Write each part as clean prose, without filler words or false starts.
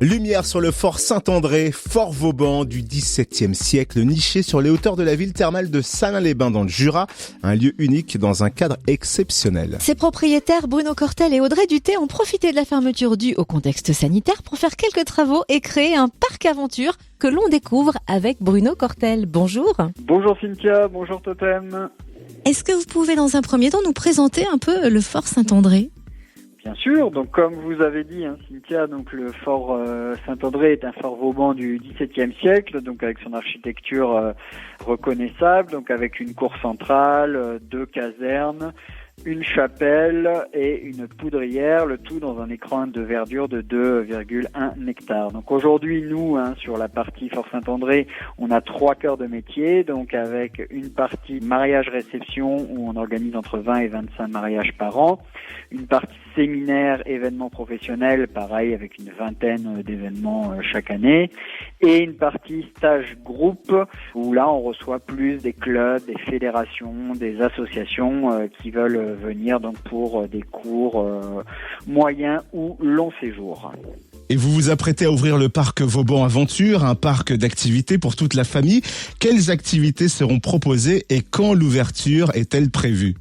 Lumière sur le fort Saint-André, fort Vauban du XVIIe siècle, niché sur les hauteurs de la ville thermale de Salins-les-Bains dans le Jura, un lieu unique dans un cadre exceptionnel. Ses propriétaires Bruno Cortel et Audrey Duthé ont profité de la fermeture due au contexte sanitaire pour faire quelques travaux et créer un parc aventure que l'on découvre avec Bruno Cortel. Bonjour. Bonjour Cynthia, bonjour Totem. Est-ce que vous pouvez dans un premier temps nous présenter un peu le fort Saint-André ? Bien sûr, donc comme vous avez dit Cynthia, donc le fort Saint-André est un fort vauban du XVIIe siècle, donc avec son architecture reconnaissable, donc avec une cour centrale, 2 casernes, une chapelle et une poudrière, le tout dans un écran de verdure de 2,1 hectares. Donc aujourd'hui, nous, sur la partie Fort Saint-André, on a 3 cœurs de métier, donc avec une partie mariage-réception où on organise entre 20 et 25 mariages par an, une partie séminaire, événements professionnels, pareil avec une vingtaine d'événements chaque année, et une partie stage groupe où là on reçoit plus des clubs, des fédérations, des associations qui veulent venir donc pour des cours moyens ou longs séjours. Et vous vous apprêtez à ouvrir le parc Vauban Aventure, un parc d'activités pour toute la famille. Quelles activités seront proposées et quand l'ouverture est-elle prévue ?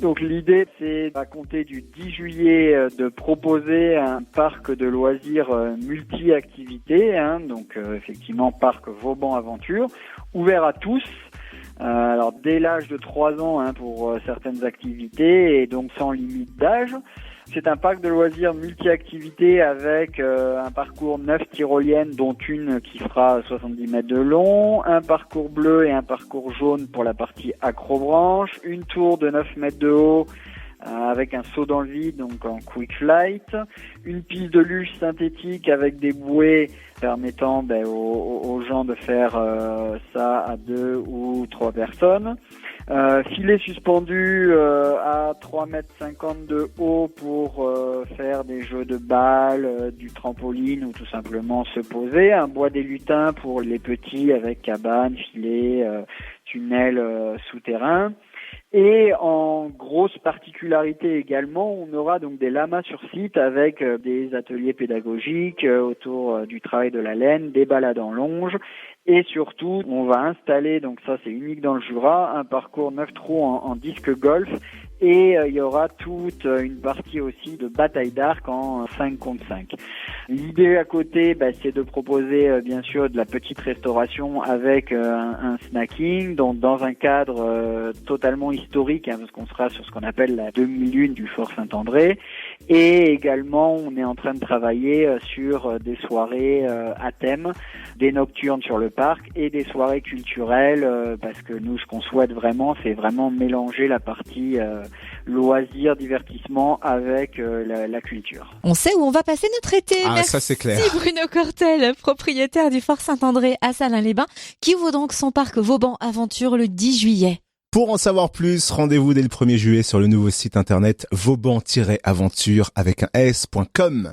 Donc l'idée, c'est à compter du 10 juillet de proposer un parc de loisirs multi-activités, donc effectivement parc Vauban Aventure, ouvert à tous. Alors dès l'âge de 3 ans pour certaines activités et donc sans limite d'âge. C'est un parc de loisirs multi-activités avec un parcours 9 tyroliennes dont une qui fera 70 mètres de long, un parcours bleu et un parcours jaune pour la partie acrobranche, une tour de 9 mètres de haut avec un saut dans le vide, donc en quick flight, une piste de luge synthétique avec des bouées permettant aux gens de faire ça à 2 ou 3 personnes. Filet suspendu à 3,50 mètres de haut pour faire des jeux de balles, du trampoline ou tout simplement se poser. Un bois des lutins pour les petits avec cabane, filet, tunnel souterrain. Et en grosse particularité également, on aura donc des lamas sur site avec des ateliers pédagogiques autour du travail de la laine, des balades en longe et surtout on va installer, donc ça c'est unique dans le Jura, un parcours 9 trous en disque golf et il y aura toute une partie aussi de bataille d'arc en 5 contre 5. L'idée à côté, c'est de proposer bien sûr de la petite restauration avec un snacking dans un cadre totalement historique, parce qu'on sera sur ce qu'on appelle la demi-lune du fort Saint-André. Et également, on est en train de travailler sur des soirées à thème, des nocturnes sur le parc et des soirées culturelles, parce que nous, ce qu'on souhaite vraiment, c'est vraiment mélanger la partie loisirs, divertissement avec la culture. On sait où on va passer notre été. Merci, ça c'est clair. Bruno Cortel, propriétaire du fort Saint-André à Salins-les-Bains, qui ouvre donc son parc Vauban Aventure le 10 juillet. Pour en savoir plus, rendez-vous dès le 1er juillet sur le nouveau site internet vauban-aventure avec un s.com.